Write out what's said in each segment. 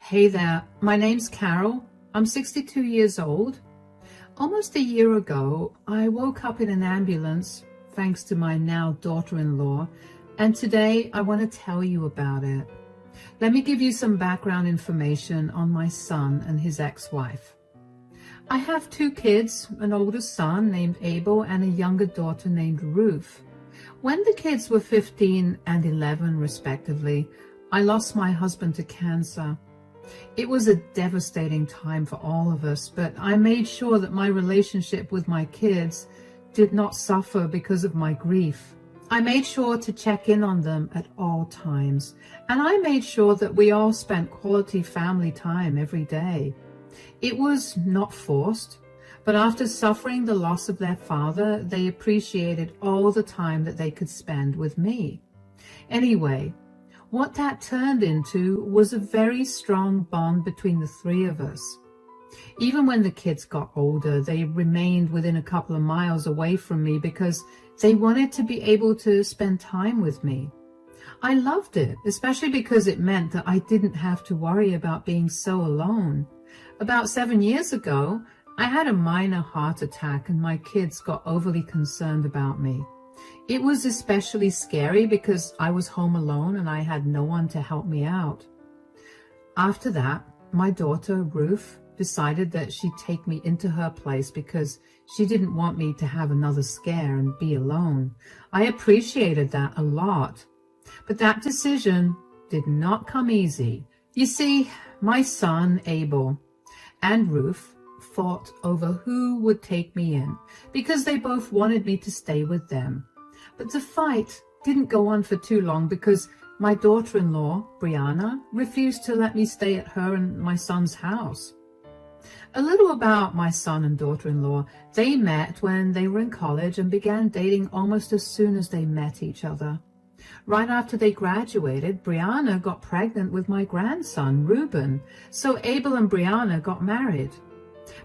Hey there, my name's Carol. I'm 62 years old. Almost a year ago, I woke up in an ambulance, thanks to my now daughter-in-law, and today I want to tell you about it. Let me give you some background information on my son and his ex-wife. I have two kids, an older son named Abel and a younger daughter named Ruth. When the kids were 15 and 11 respectively, I lost my husband to cancer. It was a devastating time for all of us, but I made sure that my relationship with my kids did not suffer because of my grief. I made sure to check in on them at all times, and I made sure that we all spent quality family time every day. It was not forced, but after suffering the loss of their father, they appreciated all the time that they could spend with me. Anyway, what that turned into was a very strong bond between the three of us. Even when the kids got older, they remained within a couple of miles away from me because they wanted to be able to spend time with me. I loved it, especially because it meant that I didn't have to worry about being so alone. About 7 years ago, I had a minor heart attack and my kids got overly concerned about me. It was especially scary because I was home alone and I had no one to help me out. After that, my daughter, Ruth, decided that she'd take me into her place because she didn't want me to have another scare and be alone. I appreciated that a lot. But that decision did not come easy. You see, my son, Abel, and Ruth fought over who would take me in because they both wanted me to stay with them. But the fight didn't go on for too long because my daughter-in-law, Brianna, refused to let me stay at her and my son's house. A little about my son and daughter-in-law. They met when they were in college and began dating almost as soon as they met each other. Right after they graduated, Brianna got pregnant with my grandson, Reuben, so Abel and Brianna got married.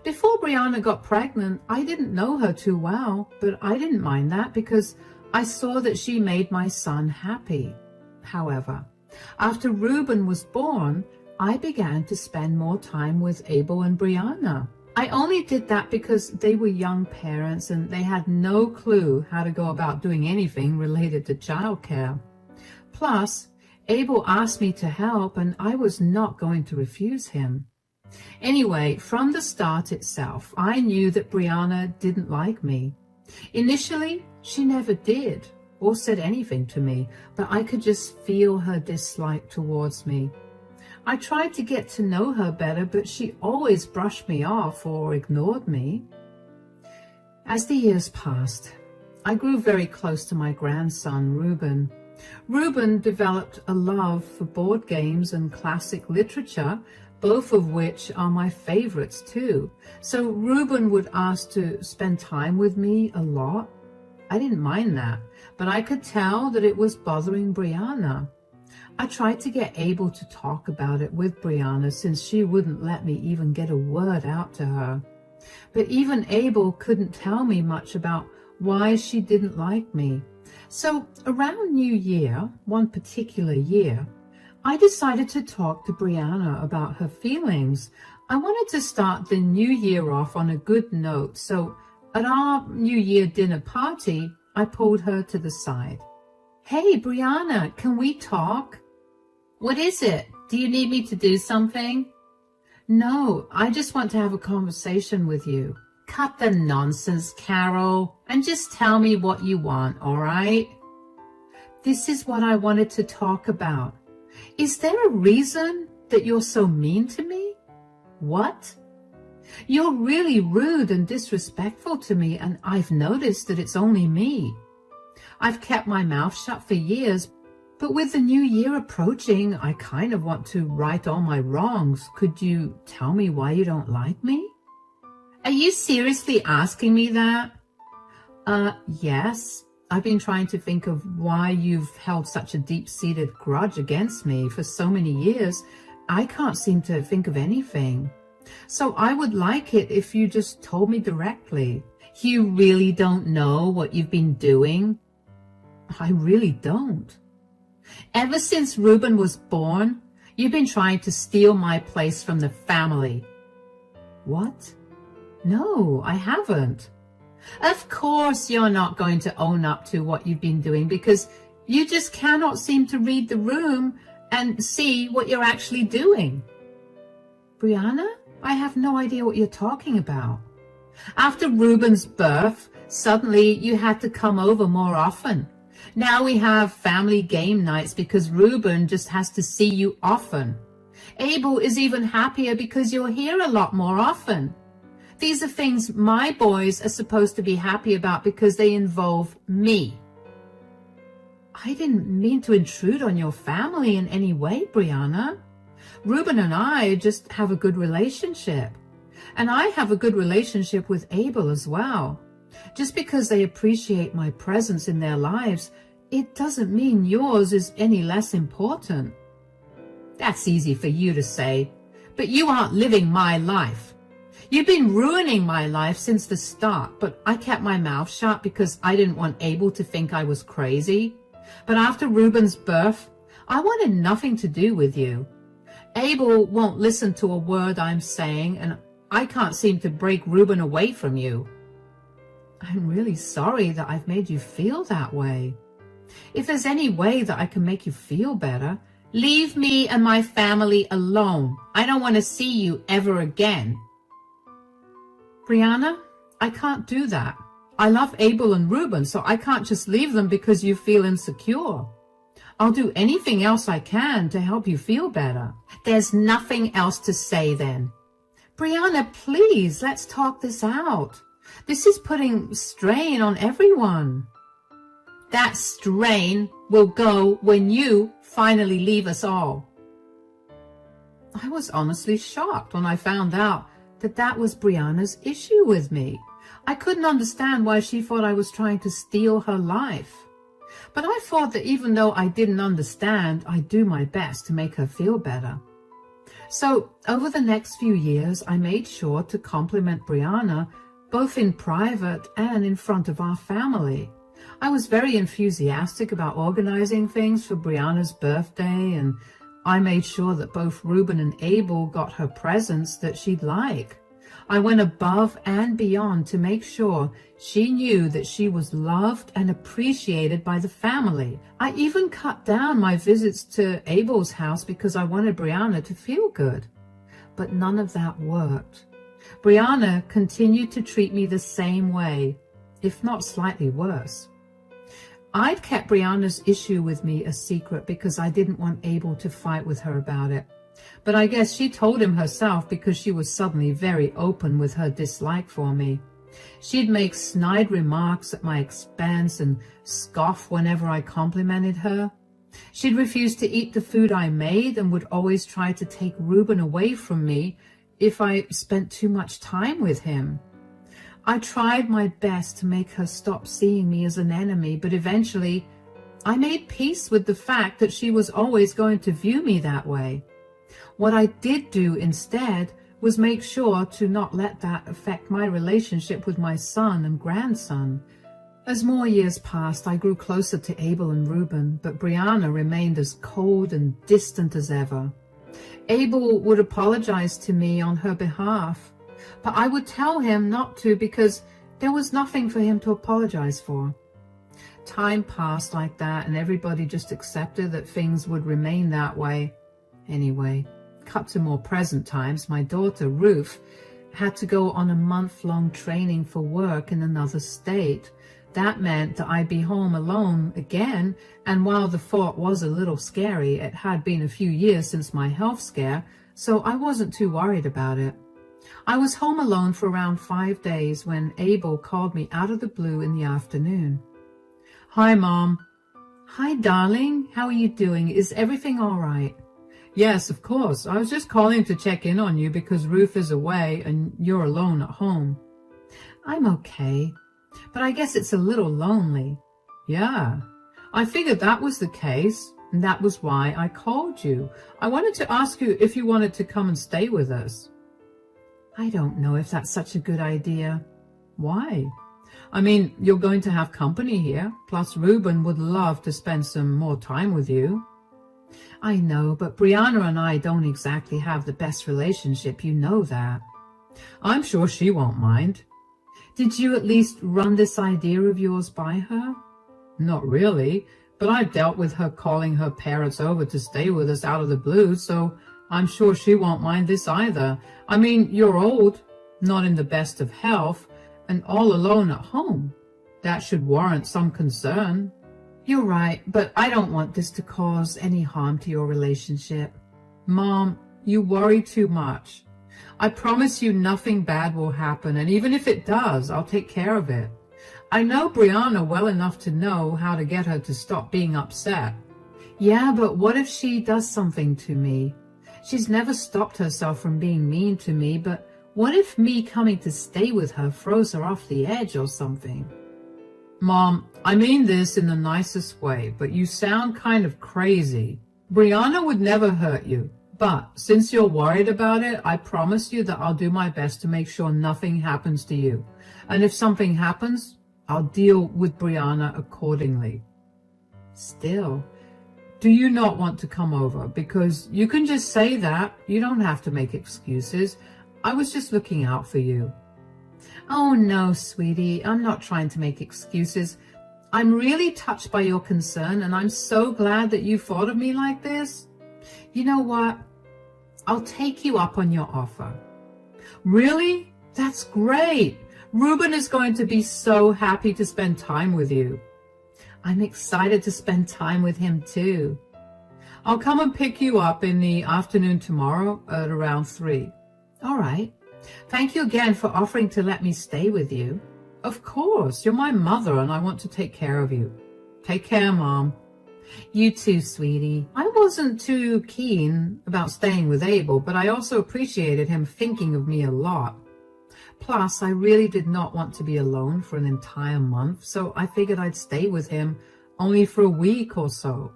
Before Brianna got pregnant, I didn't know her too well, but I didn't mind that because I saw that she made my son happy. However, after Reuben was born, I began to spend more time with Abel and Brianna. I only did that because they were young parents and they had no clue how to go about doing anything related to childcare. Plus, Abel asked me to help and I was not going to refuse him. Anyway, from the start itself, I knew that Brianna didn't like me. Initially, she never did or said anything to me, but I could just feel her dislike towards me. I tried to get to know her better, but she always brushed me off or ignored me. As the years passed, I grew very close to my grandson, Reuben. Reuben developed a love for board games and classic literature, both of which are my favorites too. So Reuben would ask to spend time with me a lot. I didn't mind that, but I could tell that it was bothering Brianna. I tried to get Abel to talk about it with Brianna since she wouldn't let me even get a word out to her. But even Abel couldn't tell me much about why she didn't like me. So around New Year, one particular year, I decided to talk to Brianna about her feelings. I wanted to start the new year off on a good note, so at our New Year dinner party, I pulled her to the side. "Hey, Brianna, can we talk?" "What is it? Do you need me to do something?" "No, I just want to have a conversation with you." "Cut the nonsense, Carol, and just tell me what you want, all right?" "This is what I wanted to talk about. Is there a reason that you're so mean to me?" "What?" "You're really rude and disrespectful to me, and I've noticed that it's only me. I've kept my mouth shut for years, but with the new year approaching, I kind of want to right all my wrongs. Could you tell me why you don't like me?" "Are you seriously asking me that?" Yes. I've been trying to think of why you've held such a deep-seated grudge against me for so many years. I can't seem to think of anything. So I would like it if you just told me directly." "You really don't know what you've been doing?" "I really don't." "Ever since Reuben was born, You've been trying to steal my place from the family. What? No, I haven't. Of course you're not going to own up to what you've been doing because you just cannot seem to read the room and see what you're actually doing. Brianna, I have no idea what you're talking about. After Ruben's birth, suddenly you had to come over more often. Now we have family game nights because Ruben just has to see you often. Abel is even happier because you're here a lot more often. These are things my boys are supposed to be happy about because they involve me. I didn't mean to intrude on your family in any way, Brianna. Ruben and I just have a good relationship. And I have a good relationship with Abel as well. Just because they appreciate my presence in their lives, it doesn't mean yours is any less important. That's easy for you to say, but you aren't living my life. You've been ruining my life since the start, but I kept my mouth shut because I didn't want Abel to think I was crazy. But after Ruben's birth, I wanted nothing to do with you. Abel won't listen to a word I'm saying, and I can't seem to break Ruben away from you. I'm really sorry that I've made you feel that way. If there's any way that I can make you feel better, leave me and my family alone. I don't want to see you ever again. Brianna, I can't do that. I love Abel and Ruben, so I can't just leave them because you feel insecure. I'll do anything else I can to help you feel better. There's nothing else to say then. Brianna, please, let's talk this out. This is putting strain on everyone. That strain will go when you finally leave us all. I was honestly shocked when I found out that that was Brianna's issue with me. I couldn't understand why she thought I was trying to steal her life. But I thought that even though I didn't understand, I'd do my best to make her feel better. So over the next few years, I made sure to compliment Brianna both in private and in front of our family. I was very enthusiastic about organizing things for Brianna's birthday, and I made sure that both Ruben and Abel got her presents that she'd like. I went above and beyond to make sure she knew that she was loved and appreciated by the family. I even cut down my visits to Abel's house because I wanted Brianna to feel good. But none of that worked. Brianna continued to treat me the same way, if not slightly worse. I'd kept Brianna's issue with me a secret because I didn't want Abel to fight with her about it. But I guess she told him herself because she was suddenly very open with her dislike for me. She'd make snide remarks at my expense and scoff whenever I complimented her. She'd refuse to eat the food I made and would always try to take Ruben away from me if I spent too much time with him. I tried my best to make her stop seeing me as an enemy, but eventually I made peace with the fact that she was always going to view me that way. What I did do instead was make sure to not let that affect my relationship with my son and grandson. As more years passed, I grew closer to Abel and Ruben, but Brianna remained as cold and distant as ever. Abel would apologize to me on her behalf, but I would tell him not to because there was nothing for him to apologize for. Time passed like that, and everybody just accepted that things would remain that way. Anyway, cut to more present times, my daughter, Ruth, had to go on a month-long training for work in another state. That meant that I'd be home alone again, and while the thought was a little scary, it had been a few years since my health scare, so I wasn't too worried about it. I was home alone for around 5 days when Abel called me out of the blue in the afternoon. "Hi, Mom." "Hi, darling. How are you doing? Is everything all right?" "Yes, of course. I was just calling to check in on you because Ruth is away and you're alone at home." "I'm okay, but I guess it's a little lonely." "Yeah, I figured that was the case, and that was why I called you. I wanted to ask you if you wanted to come and stay with us." "I don't know if that's such a good idea." "Why?" "I mean, you're going to have company here, plus Ruben would love to spend some more time with you." I know, but Brianna and I don't exactly have the best relationship, you know that. I'm sure she won't mind. Did you at least run this idea of yours by her? Not really, but I've dealt with her calling her parents over to stay with us out of the blue, so I'm sure she won't mind this either. I mean, you're old, not in the best of health, and all alone at home. That should warrant some concern. You're right, but I don't want this to cause any harm to your relationship. Mom, you worry too much. I promise you nothing bad will happen, and even if it does, I'll take care of it. I know Brianna well enough to know how to get her to stop being upset. Yeah, but what if she does something to me? She's never stopped herself from being mean to me, but what if me coming to stay with her throws her off the edge or something? Mom, I mean this in the nicest way, but you sound kind of crazy. Brianna would never hurt you, but since you're worried about it, I promise you that I'll do my best to make sure nothing happens to you. And if something happens, I'll deal with Brianna accordingly. Still, do you not want to come over? Because you can just say that. You don't have to make excuses. I was just looking out for you. Oh, no, sweetie, I'm not trying to make excuses. I'm really touched by your concern, and I'm so glad that you thought of me like this. You know what? I'll take you up on your offer. Really? That's great. Ruben is going to be so happy to spend time with you. I'm excited to spend time with him too. I'll come and pick you up in the afternoon tomorrow at around 3. All right. Thank you again for offering to let me stay with you. Of course, you're my mother and I want to take care of you. Take care, Mom. You too, sweetie. I wasn't too keen about staying with Abel, but I also appreciated him thinking of me a lot. Plus, I really did not want to be alone for an entire month, so I figured I'd stay with him only for a week or so.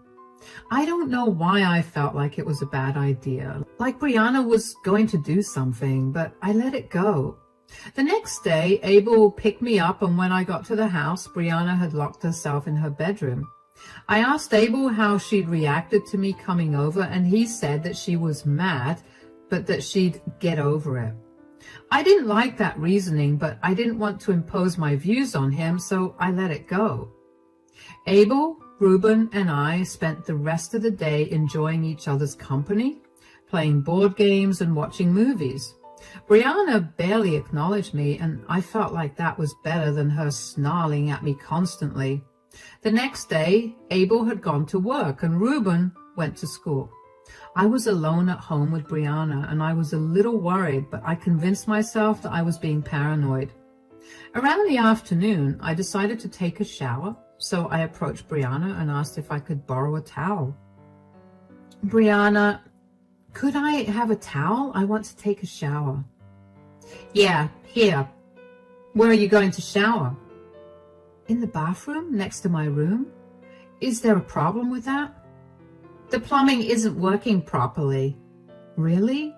I don't know why I felt like it was a bad idea, like Brianna was going to do something, but I let it go. The next day, Abel picked me up, and when I got to the house, Brianna had locked herself in her bedroom. I asked Abel how she'd reacted to me coming over, and he said that she was mad, but that she'd get over it. I didn't like that reasoning, but I didn't want to impose my views on him, so I let it go. Abel, Ruben, and I spent the rest of the day enjoying each other's company, playing board games and watching movies. Brianna barely acknowledged me, and I felt like that was better than her snarling at me constantly. The next day, Abel had gone to work, and Ruben went to school. I was alone at home with Brianna, and I was a little worried, but I convinced myself that I was being paranoid. Around the afternoon, I decided to take a shower, so I approached Brianna and asked if I could borrow a towel. Brianna, could I have a towel? I want to take a shower. Yeah, here. Where are you going to shower? In the bathroom next to my room. Is there a problem with that? The plumbing isn't working properly. Really?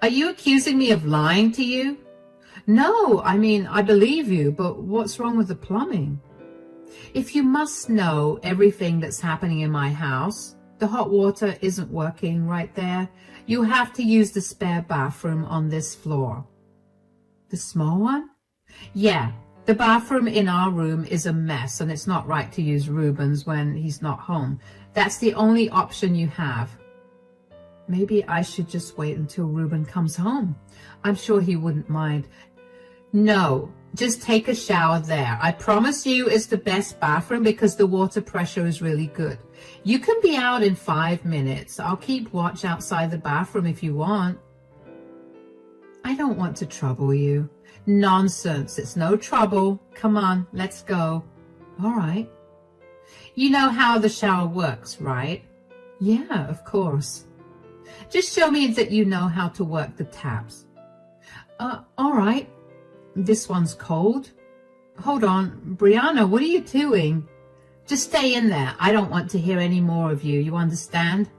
Are you accusing me of lying to you? No, I mean, I believe you, but what's wrong with the plumbing? If you must know everything that's happening in my house, the hot water isn't working right there. You have to use the spare bathroom on this floor. The small one? Yeah, the bathroom in our room is a mess, and it's not right to use Ruben's when he's not home. That's the only option you have. Maybe I should just wait until Ruben comes home. I'm sure he wouldn't mind. No, just take a shower there. I promise you it's the best bathroom because the water pressure is really good. You can be out in 5 minutes. I'll keep watch outside the bathroom if you want. I don't want to trouble you. Nonsense. It's no trouble. Come on, let's go. All right. You know how the shower works, right? Yeah, of course. Just show me that you know how to work the taps. All right. This one's cold. Hold on. Brianna, what are you doing? Just stay in there. I don't want to hear any more of you. You understand?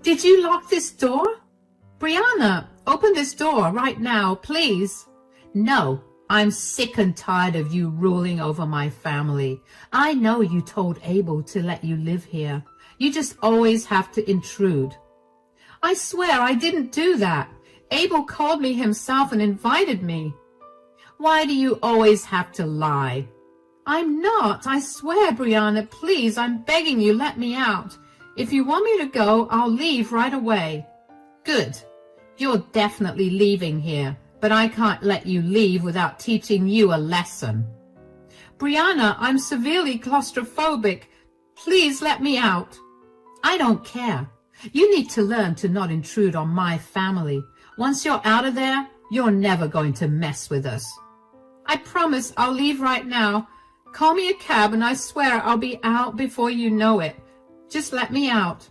Did you lock this door? Brianna, open this door right now, please. No, I'm sick and tired of you ruling over my family. I know you told Abel to let you live here. You just always have to intrude. I swear I didn't do that. Abel called me himself and invited me. Why do you always have to lie? I'm not. I swear, Brianna, please, I'm begging you, let me out. If you want me to go, I'll leave right away. Good. You're definitely leaving here, but I can't let you leave without teaching you a lesson. Brianna, I'm severely claustrophobic. Please let me out. I don't care. You need to learn to not intrude on my family. Once you're out of there, you're never going to mess with us. I promise I'll leave right now. Call me a cab and I swear I'll be out before you know it. Just let me out.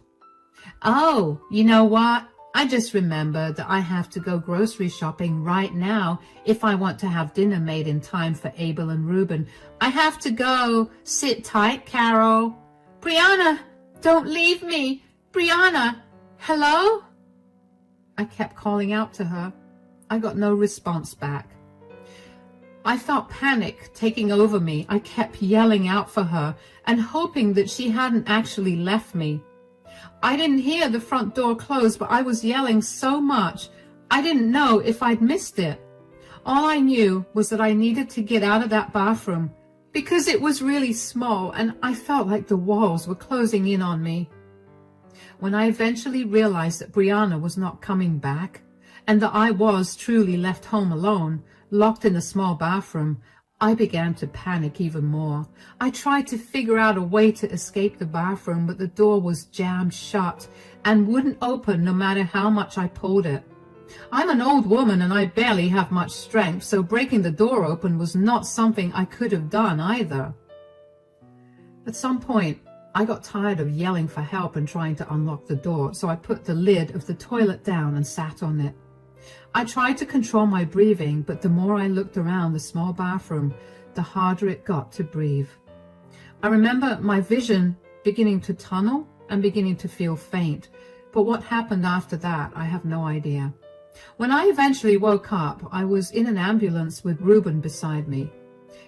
Oh, you know what? I just remembered that I have to go grocery shopping right now if I want to have dinner made in time for Abel and Reuben. I have to go. Sit tight, Carol. Brianna, don't leave me. Brianna, hello? I kept calling out to her. I got no response back. I felt panic taking over me. I kept yelling out for her and hoping that she hadn't actually left me. I didn't hear the front door close, but I was yelling so much, I didn't know if I'd missed it. All I knew was that I needed to get out of that bathroom because it was really small and I felt like the walls were closing in on me. When I eventually realized that Brianna was not coming back and that I was truly left home alone, locked in a small bathroom, I began to panic even more. I tried to figure out a way to escape the bathroom, but the door was jammed shut and wouldn't open no matter how much I pulled it. I'm an old woman and I barely have much strength, so breaking the door open was not something I could have done either. At some point, I got tired of yelling for help and trying to unlock the door, so I put the lid of the toilet down and sat on it. I tried to control my breathing, but the more I looked around the small bathroom, the harder it got to breathe. I remember my vision beginning to tunnel and beginning to feel faint, but what happened after that, I have no idea. When I eventually woke up, I was in an ambulance with Reuben beside me.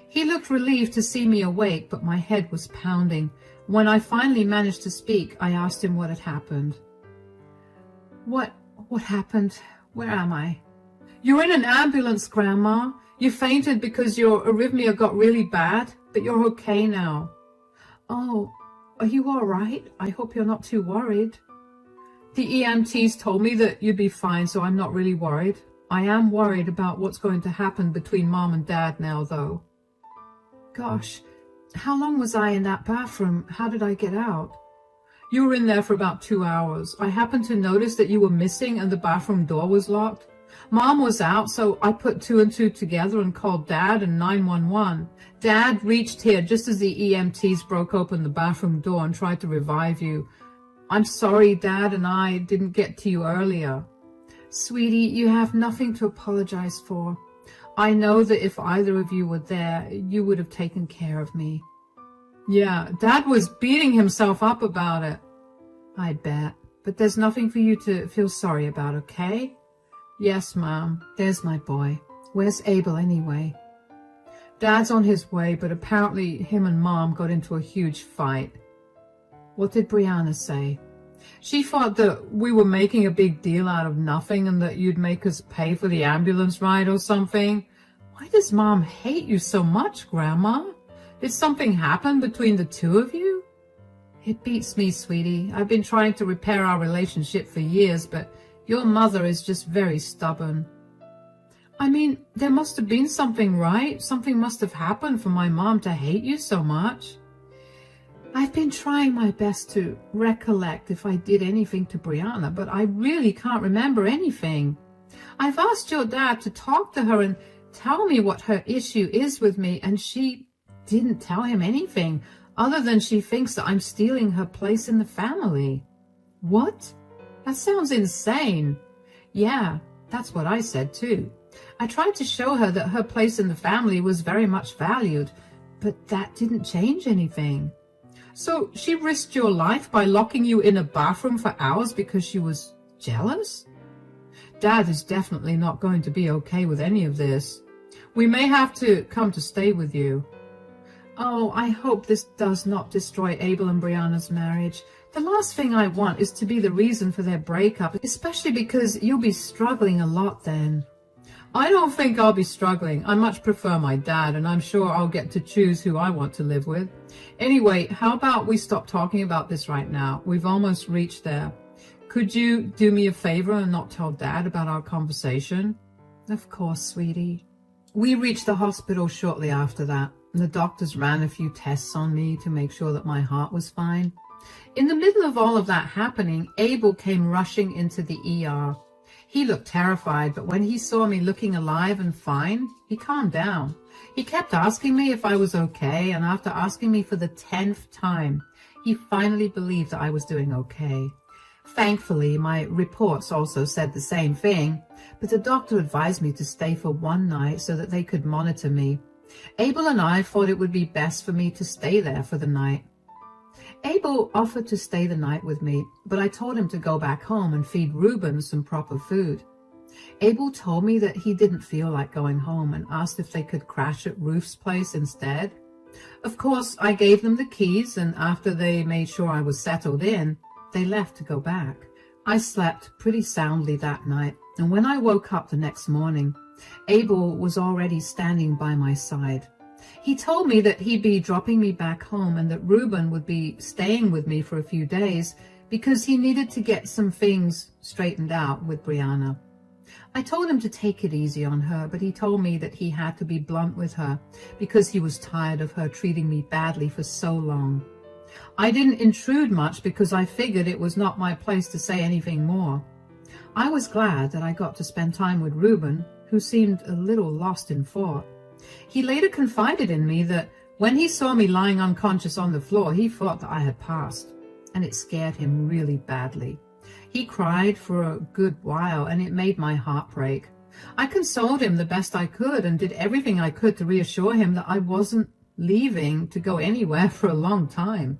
He looked relieved to see me awake, but my head was pounding. When I finally managed to speak, I asked him what had happened. What happened? Where am I? You're in an ambulance, Grandma. You fainted because your arrhythmia got really bad, but you're okay now. Oh, are you all right? I hope you're not too worried. The EMTs told me that you'd be fine, so I'm not really worried. I am worried about what's going to happen between Mom and Dad now, though. Gosh, how long was I in that bathroom? How did I get out? You were in there for about 2 hours. I happened to notice that you were missing and the bathroom door was locked. Mom was out, so I put 2 and 2 together and called Dad and 911. Dad reached here just as the EMTs broke open the bathroom door and tried to revive you. I'm sorry Dad and I didn't get to you earlier. Sweetie, you have nothing to apologize for. I know that if either of you were there, you would have taken care of me. Yeah, Dad was beating himself up about it. I bet. But there's nothing for you to feel sorry about, okay? Yes, Mom. There's my boy. Where's Abel anyway? Dad's on his way, but apparently him and Mom got into a huge fight. What did Brianna say? She thought that we were making a big deal out of nothing and that you'd make us pay for the ambulance ride or something. Why does Mom hate you so much, Grandma? Did something happen between the two of you? It beats me, sweetie. I've been trying to repair our relationship for years, but your mother is just very stubborn. I mean, there must have been something, right? Something must have happened for my mom to hate you so much. I've been trying my best to recollect if I did anything to Brianna, but I really can't remember anything. I've asked your dad to talk to her and tell me what her issue is with me, and she didn't tell him anything other than she thinks that I'm stealing her place in the family. What? That sounds insane. Yeah, that's what I said too. I tried to show her that her place in the family was very much valued, but that didn't change anything. So she risked your life by locking you in a bathroom for hours because she was jealous? Dad is definitely not going to be okay with any of this. We may have to come to stay with you. Oh, I hope this does not destroy Abel and Brianna's marriage. The last thing I want is to be the reason for their breakup, especially because you'll be struggling a lot then. I don't think I'll be struggling. I much prefer my dad, and I'm sure I'll get to choose who I want to live with. Anyway, how about we stop talking about this right now? We've almost reached there. Could you do me a favor and not tell Dad about our conversation? Of course, sweetie. We reached the hospital shortly after that. The doctors ran a few tests on me to make sure that my heart was fine. In the middle of all of that happening, Abel came rushing into the ER. He looked terrified, but when he saw me looking alive and fine, he calmed down. He kept asking me if I was okay, and after asking me for the 10th time, he finally believed that I was doing okay. Thankfully, my reports also said the same thing, but the doctor advised me to stay for one night so that they could monitor me. Abel and I thought it would be best for me to stay there for the night. Abel offered to stay the night with me, but I told him to go back home and feed Reuben some proper food. Abel told me that he didn't feel like going home and asked if they could crash at Ruth's place instead. Of course, I gave them the keys, and after they made sure I was settled in, they left to go back. I slept pretty soundly that night, and when I woke up the next morning, Abel was already standing by my side. He told me that he'd be dropping me back home and that Reuben would be staying with me for a few days because he needed to get some things straightened out with Brianna. I told him to take it easy on her, but he told me that he had to be blunt with her because he was tired of her treating me badly for so long. I didn't intrude much because I figured it was not my place to say anything more. I was glad that I got to spend time with Reuben, who seemed a little lost in thought. He later confided in me that when he saw me lying unconscious on the floor, he thought that I had passed, and it scared him really badly. He cried for a good while, and it made my heart break. I consoled him the best I could and did everything I could to reassure him that I wasn't leaving to go anywhere for a long time.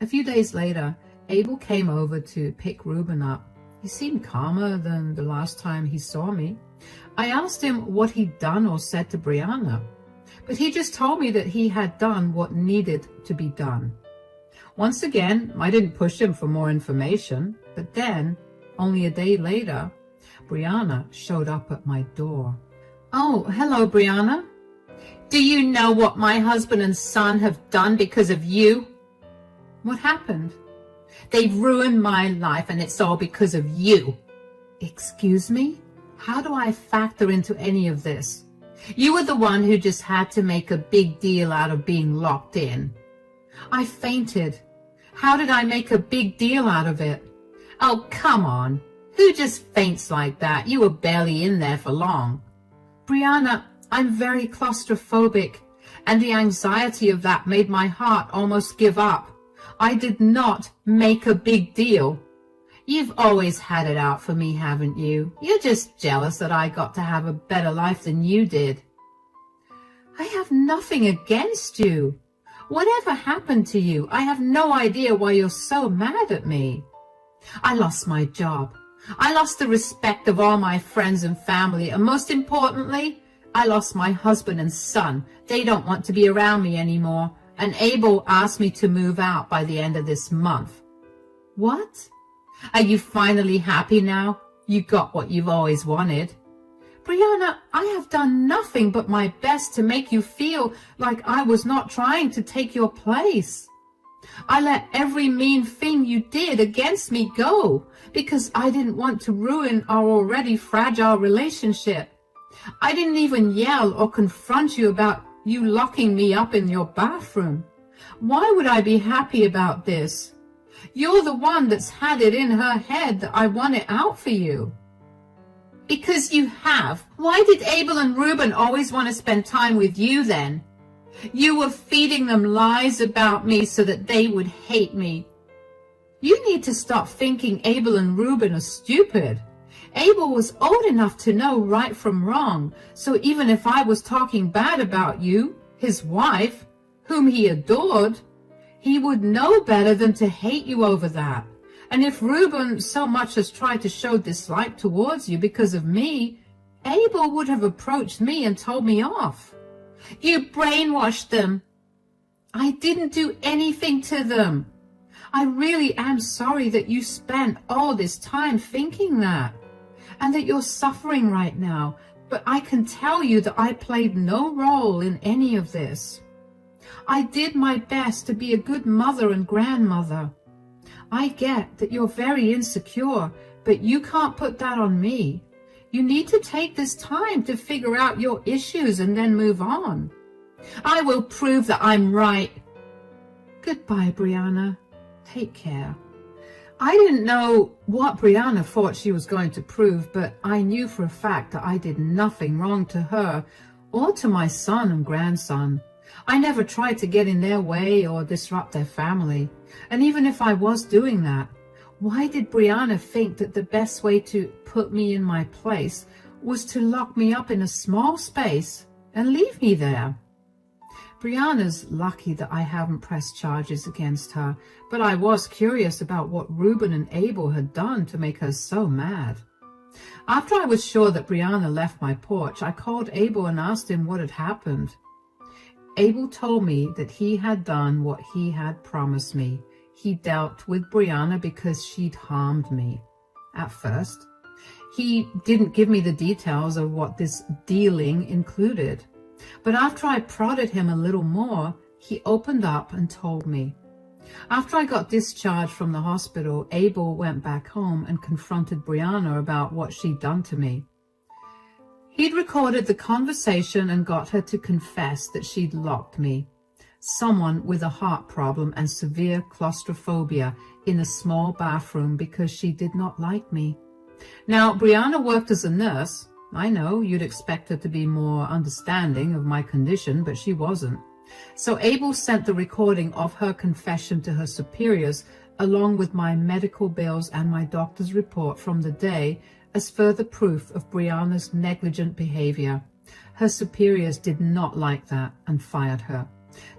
A few days later, Abel came over to pick Reuben up. He seemed calmer than the last time he saw me. I asked him what he'd done or said to Brianna, but he just told me that he had done what needed to be done. Once again, I didn't push him for more information, but then, only a day later, Brianna showed up at my door. Oh, hello, Brianna. Do you know what my husband and son have done because of you? What happened? They've ruined my life, and it's all because of you. Excuse me? How do I factor into any of this? You were the one who just had to make a big deal out of being locked in. I fainted. How did I make a big deal out of it? Oh, come on. Who just faints like that? You were barely in there for long. Brianna, I'm very claustrophobic, and the anxiety of that made my heart almost give up. I did not make a big deal. You've always had it out for me, haven't you? You're just jealous that I got to have a better life than you did. I have nothing against you. Whatever happened to you? I have no idea why you're so mad at me. I lost my job. I lost the respect of all my friends and family, and most importantly, I lost my husband and son. They don't want to be around me anymore, and Abel asked me to move out by the end of this month. What? Are you finally happy now? You got what you've always wanted. Brianna, I have done nothing but my best to make you feel like I was not trying to take your place. I let every mean thing you did against me go because I didn't want to ruin our already fragile relationship. I didn't even yell or confront you about you locking me up in your bathroom. Why would I be happy about this? You're the one that's had it in her head that I want it out for you. Because you have. Why did Abel and Reuben always want to spend time with you then? You were feeding them lies about me so that they would hate me. You need to stop thinking Abel and Reuben are stupid. Abel was old enough to know right from wrong, so even if I was talking bad about you, his wife, whom he adored, he would know better than to hate you over that. And if Reuben so much as tried to show dislike towards you because of me, Abel would have approached me and told me off. You brainwashed them. I didn't do anything to them. I really am sorry that you spent all this time thinking that, and that you're suffering right now, but I can tell you that I played no role in any of this. I did my best to be a good mother and grandmother. I get that you're very insecure, but you can't put that on me. You need to take this time to figure out your issues and then move on. I will prove that I'm right. Goodbye, Brianna. Take care. I didn't know what Brianna thought she was going to prove, but I knew for a fact that I did nothing wrong to her or to my son and grandson. I never tried to get in their way or disrupt their family. And even if I was doing that, why did Brianna think that the best way to put me in my place was to lock me up in a small space and leave me there? Brianna's lucky that I haven't pressed charges against her, but I was curious about what Ruben and Abel had done to make her so mad. After I was sure that Brianna left my porch, I called Abel and asked him what had happened. Abel told me that he had done what he had promised me. He dealt with Brianna because she'd harmed me. At first, he didn't give me the details of what this dealing included. But after I prodded him a little more, he opened up and told me. After I got discharged from the hospital, Abel went back home and confronted Brianna about what she'd done to me. He'd recorded the conversation and got her to confess that she'd locked me, someone with a heart problem and severe claustrophobia, in a small bathroom because she did not like me. Now, Brianna worked as a nurse. I know you'd expect her to be more understanding of my condition, but she wasn't. So Abel sent the recording of her confession to her superiors, along with my medical bills and my doctor's report from the day, as further proof of Brianna's negligent behavior. Her superiors did not like that and fired her.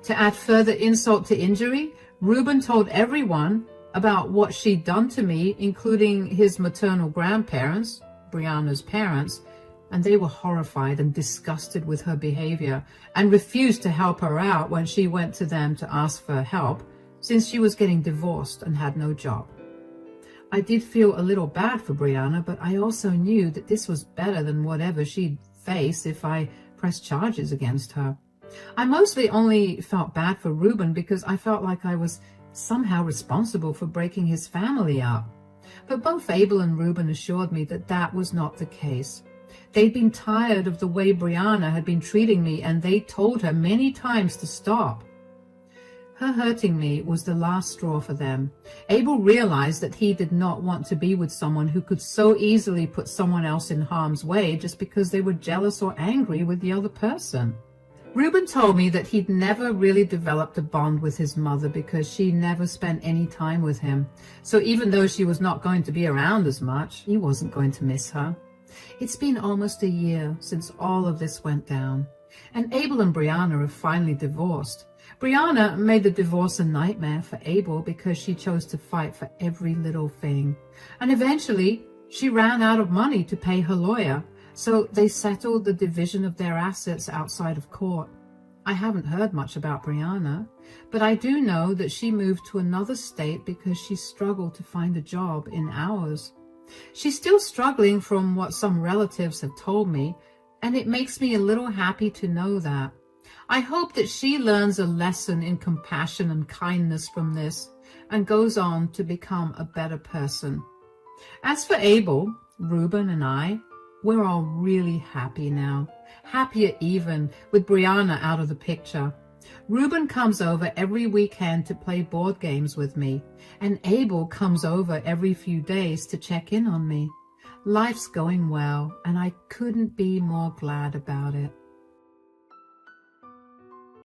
To add further insult to injury, Ruben told everyone about what she'd done to me, including his maternal grandparents, Brianna's parents, and they were horrified and disgusted with her behavior and refused to help her out when she went to them to ask for help, since she was getting divorced and had no job. I did feel a little bad for Brianna, but I also knew that this was better than whatever she'd face if I pressed charges against her. I mostly only felt bad for Ruben because I felt like I was somehow responsible for breaking his family up. But both Abel and Ruben assured me that that was not the case. They'd been tired of the way Brianna had been treating me, and they told her many times to stop. Her hurting me was the last straw for them. Abel realized that he did not want to be with someone who could so easily put someone else in harm's way just because they were jealous or angry with the other person. Ruben told me that he'd never really developed a bond with his mother because she never spent any time with him. So even though she was not going to be around as much, he wasn't going to miss her. It's been almost a year since all of this went down, and Abel and Brianna have finally divorced. Brianna made the divorce a nightmare for Abel because she chose to fight for every little thing. And eventually, she ran out of money to pay her lawyer, so they settled the division of their assets outside of court. I haven't heard much about Brianna, but I do know that she moved to another state because she struggled to find a job in ours. She's still struggling from what some relatives have told me, and it makes me a little happy to know that. I hope that she learns a lesson in compassion and kindness from this and goes on to become a better person. As for Abel, Ruben, and I, we're all really happy now, happier even with Brianna out of the picture. Ruben comes over every weekend to play board games with me, and Abel comes over every few days to check in on me. Life's going well, and I couldn't be more glad about it.